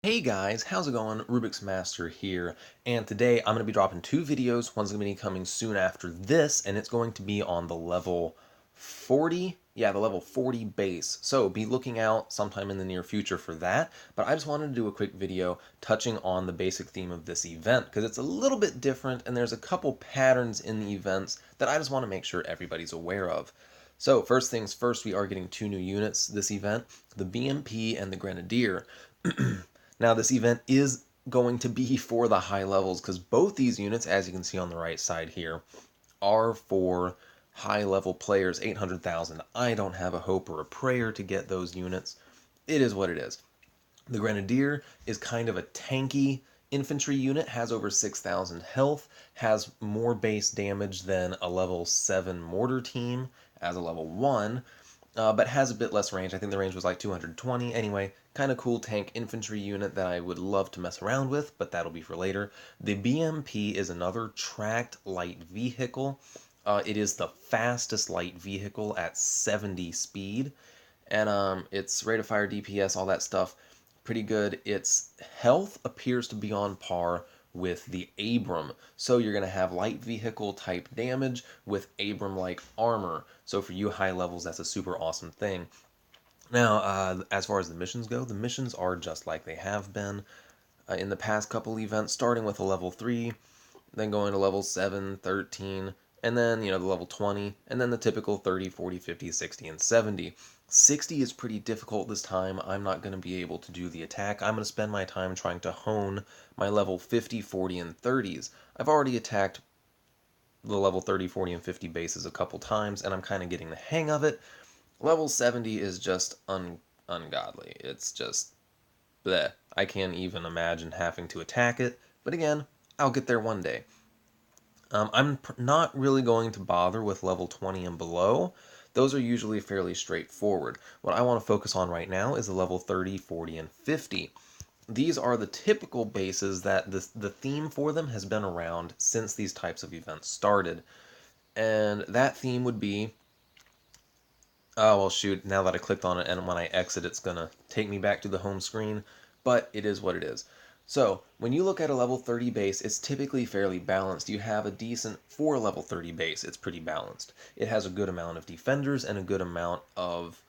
Hey guys, how's it going? Rubik's Master here, and today I'm going to be dropping two videos. One's going to be coming soon after this, and it's going to be on the level 40, the level 40 base. So be looking out sometime in the near future for that, but I just wanted to do a quick video touching on the basic theme of this event, because it's a little bit different, and there's a couple patterns in the events that I just want to make sure everybody's aware of. So first things first, we are getting two new units this event, the BMP and the Grenadier. Now, this event is going to be for the high levels because both these units, as you can see on the right side here, are for high level players, 800,000. I don't have a hope or a prayer to get those units. It is what it is. The Grenadier is kind of a tanky infantry unit, has over 6,000 health, has more base damage than a level 7 mortar team as a level 1, but has a bit less range. I think the range was like 220. Anyway, kind of cool tank infantry unit that I would love to mess around with, but that'll be for later. The BMP is another tracked light vehicle. It is the fastest light vehicle at 70 speed, and its rate of fire, DPS, all that stuff, pretty good. Its health appears to be on par with the Abram. So you're going to have light vehicle type damage with Abram like armor. So for you high levels, that's a super awesome thing. Now, as far as the missions go, the missions are just like they have been in the past couple events, starting with a level 3, then going to level 7, 13, and then, the level 20, and then the typical 30, 40, 50, 60, and 70. 60 is pretty difficult this time. I'm not going to be able to do the attack. I'm going to spend my time trying to hone my level 50, 40, and 30s. I've already attacked the level 30, 40, and 50 bases a couple times, and I'm kind of getting the hang of it. Level 70 is just ungodly. It's just bleh. I can't even imagine having to attack it, but again, I'll get there one day. I'm not really going to bother with level 20 and below. Those are usually fairly straightforward. What I want to focus on right now is the level 30, 40, and 50. These are the typical bases that the theme for them has been around since these types of events started. And that theme would be, oh well shoot, now that I clicked on it and when I exit it's going to take me back to the home screen, but it is what it is. So, when you look at a level 30 base, it's typically fairly balanced. You have a decent, for a level 30 base, it's pretty balanced. It has a good amount of defenders and a good amount of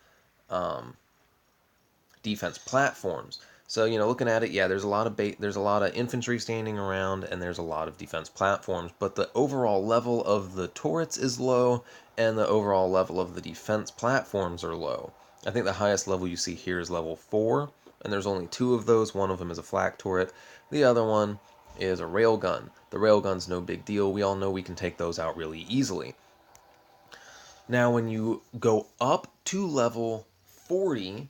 defense platforms. So, looking at it, yeah, there's a lot of there's a lot of infantry standing around and there's a lot of defense platforms, but the overall level of the turrets is low and the overall level of the defense platforms are low. I think the highest level you see here is level 4, and there's only two of those. One of them is a flak turret. The other one is a railgun. The railgun's no big deal. We all know we can take those out really easily. Now, when you go up to level 40,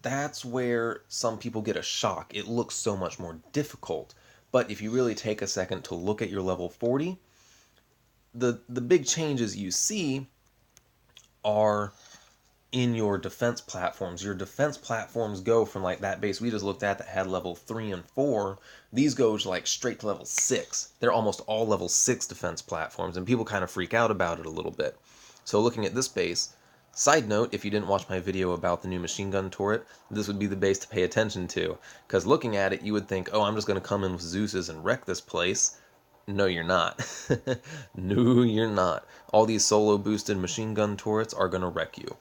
that's where some people get a shock. It looks so much more difficult. But if you really take a second to look at your level 40, the big changes you see are in your defense platforms. Your defense platforms go from like that base we just looked at that had level 3 and 4. These go to like straight to level 6. They're almost all level 6 defense platforms, and people kind of freak out about it a little bit. So looking at this base, side note, if you didn't watch my video about the new machine gun turret, this would be the base to pay attention to. Because looking at it, you would think, oh, I'm just going to come in with Zeus's and wreck this place. No, you're not. No, you're not. All these solo boosted machine gun turrets are going to wreck you.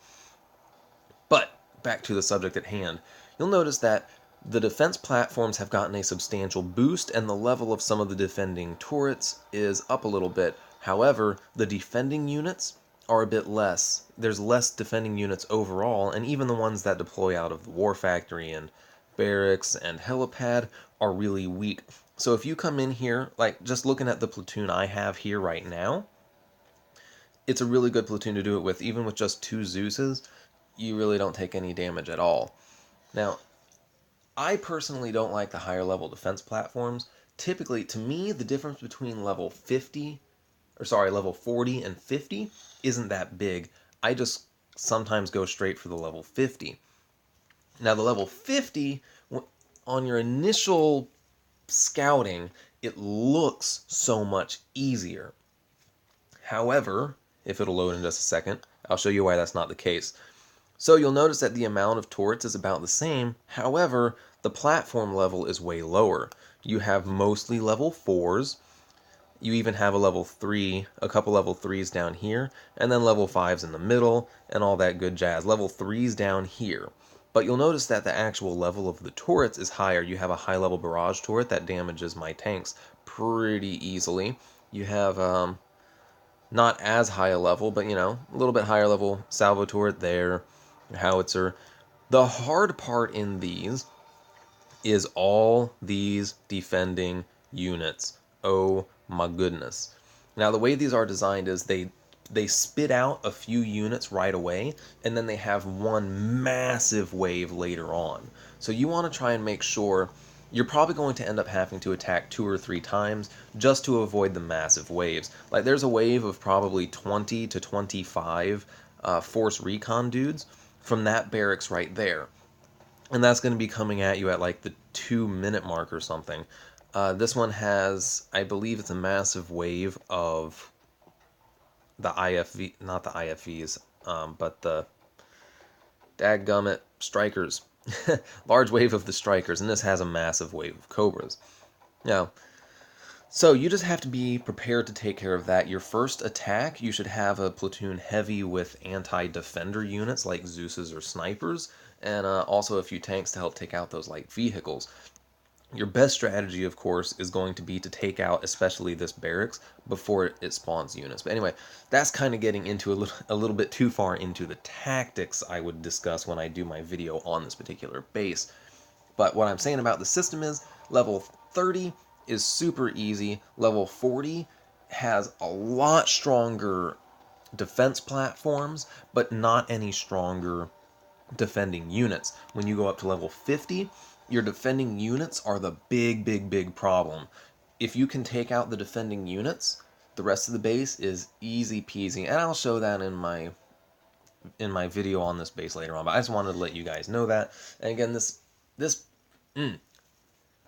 But back to the subject at hand, you'll notice that the defense platforms have gotten a substantial boost and the level of some of the defending turrets is up a little bit. However, the defending units are a bit less. There's less defending units overall, and even the ones that deploy out of the War Factory and barracks and helipad are really weak. So if you come in here, like just looking at the platoon I have here right now, it's a really good platoon to do it with. Even with just two Zeuses, you really don't take any damage at all. Now, I personally don't like the higher level defense platforms. Typically, to me, the difference between level 40 and 50 isn't that big. I just sometimes go straight for the level 50. Now, the level 50, on your initial scouting, it looks so much easier. However, if it'll load in just a second, I'll show you why that's not the case. So you'll notice that the amount of turrets is about the same. However, the platform level is way lower. You have mostly level 4s. You even have a level 3, a couple level 3s down here, and then level 5s in the middle, and all that good jazz. Level 3s down here. But you'll notice that the actual level of the turrets is higher. You have a high level barrage turret that damages my tanks pretty easily. You have not as high a level, but you know, a little bit higher level salvo turret there, howitzer. The hard part in these is all these defending units. Oh my goodness. Now the way these are designed is they spit out a few units right away, and then they have one massive wave later on. So you want to try and make sure you're probably going to end up having to attack 2 or 3 times just to avoid the massive waves. Like there's a wave of probably 20 to 25 force recon dudes from that barracks right there. And that's going to be coming at you at like the 2-minute mark or something. This one has, I believe it's a massive wave of the IFV, not the IFVs, but the dadgummit strikers. Large wave of the strikers, and this has a massive wave of cobras. Now, so you just have to be prepared to take care of that. Your first attack, you should have a platoon heavy with anti-defender units like Zeus's or snipers, and also a few tanks to help take out those light vehicles. Your best strategy, of course, is going to be to take out especially this barracks before it spawns units. But anyway, that's kind of getting into a little bit too far into the tactics I would discuss when I do my video on this particular base. But what I'm saying about the system is level 30 is super easy. Level 40 has a lot stronger defense platforms, but not any stronger defending units. When you go up to level 50, your defending units are the big problem. If you can take out the defending units, the rest of the base is easy peasy, and I'll show that in my video on this base later on, but I just wanted to let you guys know that. And again,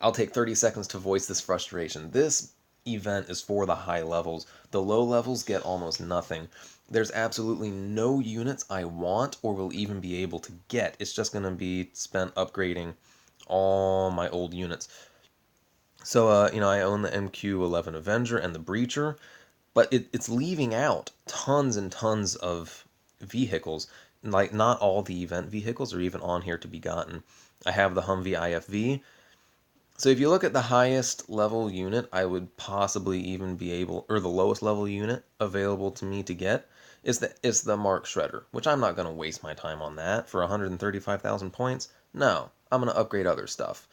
I'll take 30 seconds to voice this frustration. This event is for the high levels. The low levels get almost nothing. There's absolutely no units I want or will even be able to get. It's just going to be spent upgrading all my old units. So, you know, I own the MQ-11 Avenger and the Breacher, but it's leaving out tons and tons of vehicles. Like, not all the event vehicles are even on here to be gotten. I have the Humvee IFV. So if you look at the highest level unit I would possibly even be able, or the lowest level unit available to me to get, is the Mark Shredder, which I'm not going to waste my time on that for 135,000 points. No, I'm going to upgrade other stuff.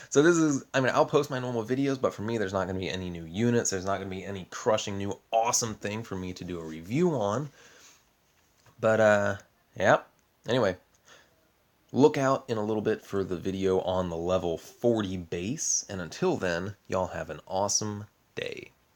So this is, I mean, I'll post my normal videos, but for me there's not going to be any new units, there's not going to be any crushing new awesome thing for me to do a review on. But, yeah. Anyway, look out in a little bit for the video on the level 40 base, and until then, y'all have an awesome day.